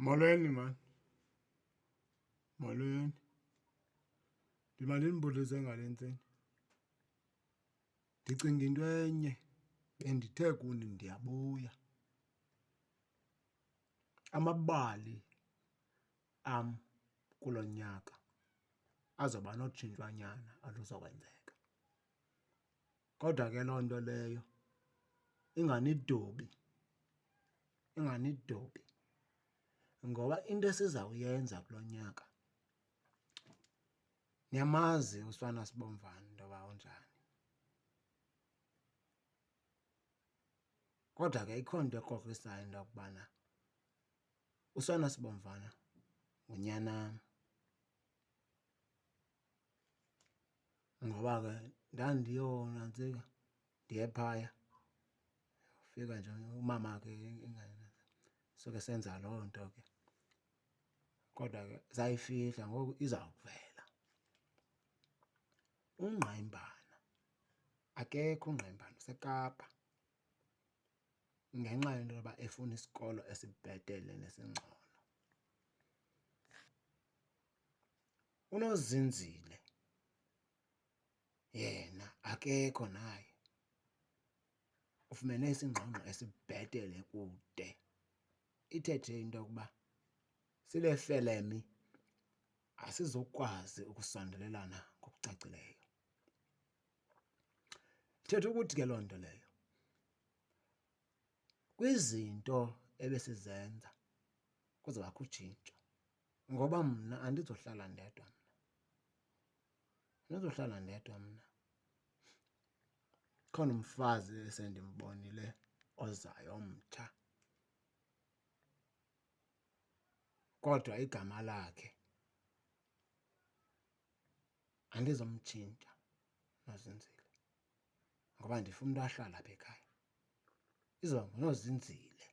Molweni mani, molweni. Ndimane ndibulise ngale ntseni. Ndicinga into enye, bendithe kuni ndiyabuya. Amabali am kulo nyaka azoba notshintshwanyana oluzokwenzeka. Kodwa ke loo nto leyo inganidobi, ngoba into esizawuyenza kulo nyaka, niyamazi usifana sibomvana into yoba unjani. Kodwa ke ikho nto ekrokrisayo into yokubana usana sibomvana ngunyanam, ngoba ke ndandiyonantsika ndiye phaya, ufika nje umama ke soke senza loo nto ke. Kodwa ke sayifihla ngoku izawuvela. Ungqaimbana, akekho ungqaimbana, useKapa ngenxa yento yoba efuna isikolo esibhetele nesingcono. Unozinzile yena akekho naye, ufumene isingxongxo esibhetele kude. Ithethe into yokuba sibefelemi asizukwazi ukusondelelana ngokucacileyo. Ithetha ukuthi ke loo nto leyo kwizinto ebesizenza kuzawubakho utshintsho, ngoba mna andizohlala ndedwa mna. Khona umfazi esendimbonile ozayo omtsha, kodwa igama lakhe andizomtshintsha, Nozinzile, ngoba ndifuna umntu ahlala apha ekhaya. Izoba nguNozinzile.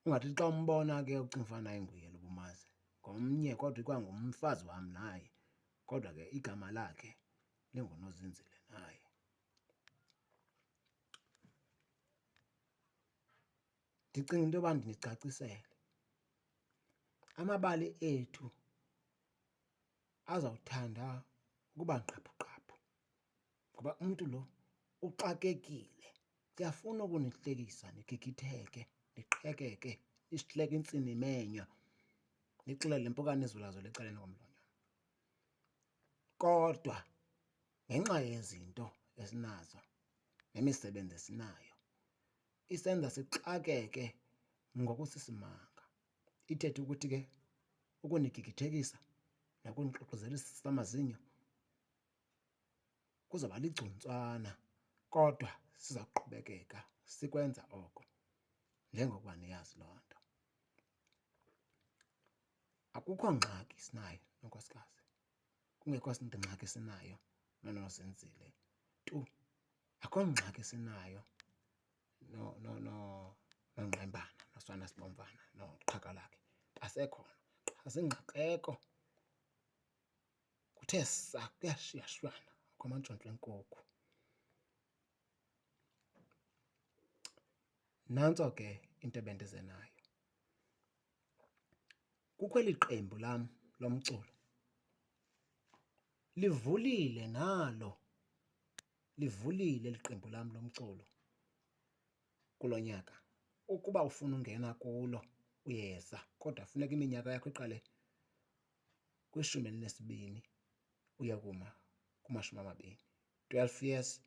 Ungathi xa umbona ke ucinga ufana naye nguye lo bumazi, ngomnye kodwa ikwangumfazi wam naye, kodwa ke igama lakhe linguNozinzile naye. Ndicinga into yoba ndinicacisele, amabali ethu azawuthanda ukuba ngqaphuqaphu ngoba umntu lo uxakekile. Ndiyafuna ukunihlekisa nigigitheke, niqhekeke, isihleke intsini imenyo, nixelele impukane ezulazula ecaleni komlonyana. Kodwa ngenxa yezinto esinazo nemisebenzi esinayo isenza sixakeke ngokusisimanga. Ithethe ukuthi ke ukunigigithekisa nokunixokozelisa amazinyo kuzawuba ligcuntswana, kodwa siza kuqhubekeka sikwenza oko njengokuba niyazi loo nto. Akukho ngxaki sinayo nonkosikazi, kungekho ngxaki sinayo noNozinzile tu. Akho ngxaki sinayo noNgqaimbana, nosana sibomvana, noqhaka lakhe, basekhona. Qha zingqakeko, kuthe saa kuyashiyashwana kwamantshontsho enkukhu. Nantso ke into ebendize nayo. Kukho eli qembu lam lomculo, livulile nalo, livulile eli qembu lam lomculo kulo nyaka. Ukuba ufuna ungena kulo uyeza, kodwa funeka iminyaka yakho iqale kwi-12 uye kuma-20, 12 years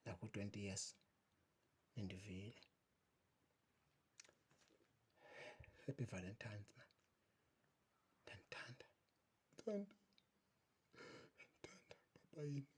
naku-20 years. Nindivile. Happy Valentine's man. Ndiyandithanda. Ndiyandithanda. Baba yini.